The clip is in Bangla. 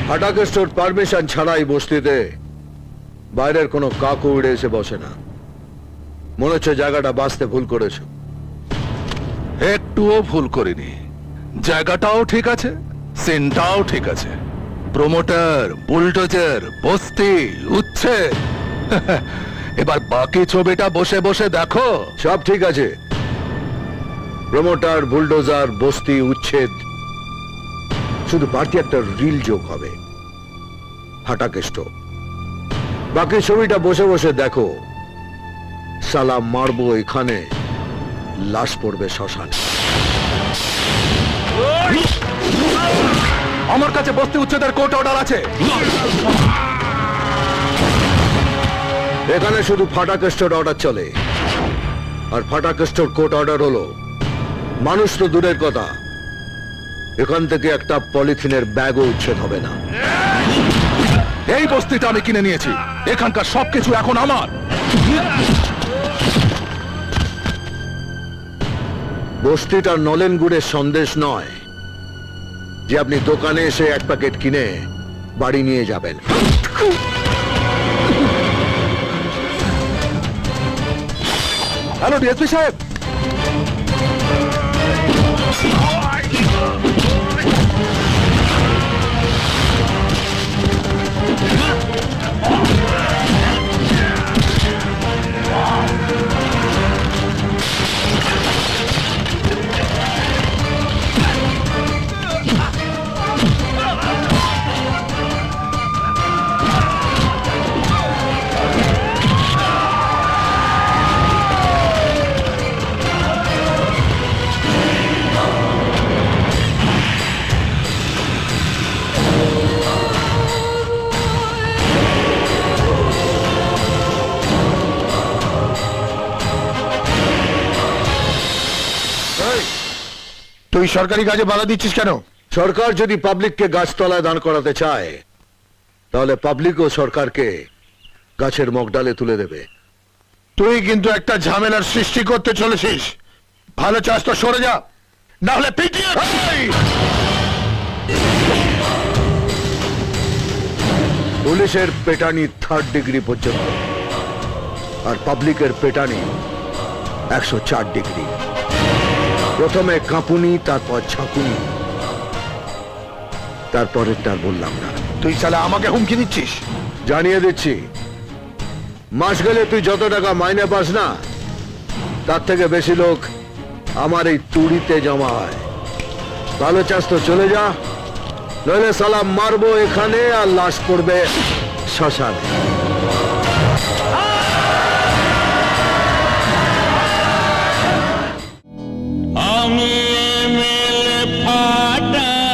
ফাটাকেস্টোর পারমিশন ছাড়াই বস্তিতে বাইরের কোনো কাকু উড়ে এসে বসে না। মনে হচ্ছে জায়গাটা বাঁচতে ভুল করেছ। একটুও ভুল করিনি। জায়গাটাও ঠিক আছে, সিনটাও ঠিক আছে। প্রমোটার, বুলডোজার, বস্তি, উচ্ছেদ। এবার বাকি ছবিটা বসে বসে দেখো। সব ঠিক আছে, প্রমোটার, বুলডোজার, বস্তি, উচ্ছেদ, শুধু বাড়তি একটা রিল যোগ হবে, ফাটাকেস্টো। বাকি ছবিটা বসে বসে দেখো। সালা মারবো এখানে, লাশ পড়বে শ্মশানে। আমার কাছে বস্তি উচ্ছেদের কোর্ট অর্ডার আছে। এখানে শুধু ফাটাকেস্টোর অর্ডার চলে, আর ফাটাকেস্টোর কোর্ট অর্ডার হলো মানুষ তো দূরের কথা, এখান থেকে একটা পলিথিনের ব্যাগও উচ্ছেদ হবে না। এই বস্তিটা আমি কিনে নিয়েছি, এখানকার সবকিছু এখন আমার। বস্তিটা নলেন গুড়ের সন্দেশ নয় যে আপনি দোকানে এসে এক প্যাকেট কিনে বাড়ি নিয়ে যাবেন। হ্যালো ডিএসপি সাহেব। তুই সরকারি কাজে বাধা দিচ্ছিস কেন? সরকার যদি পাবলিককে গাছতলায় দাঁড় করাতে চায়, তাহলে পাবলিকও সরকারকে গাছের মগডালে তুলে দেবে। তুই কিন্তু একটা ঝামেলার সৃষ্টি করতে চলেছিস। ভালো চাস তো সরে যা, না হলে পিটিয়ে। পুলিশের পেটানি 3rd ডিগ্রি পর্যন্ত, আর পাবলিকের পেটানি 104 ডিগ্রি। প্রথমে কাঁপুনি, তারপর ঝাঁকুনি, তারপরেরটা বললাম না। তুই শালা আমাকে হুমকি দিচ্ছিস? জানিয়ে দিচ্ছি, মাস গেলে তুই যত টাকা মাইনে পাস না, তার থেকে বেশি লোক আমার এই তুড়িতে জমা হয়। ভালো চাস তো চলে যা, নইলে সালাম মারবো এখানে আর লাশ পড়বে শ্মশানে। আমি এমএলএ ফাটাকেস্টো।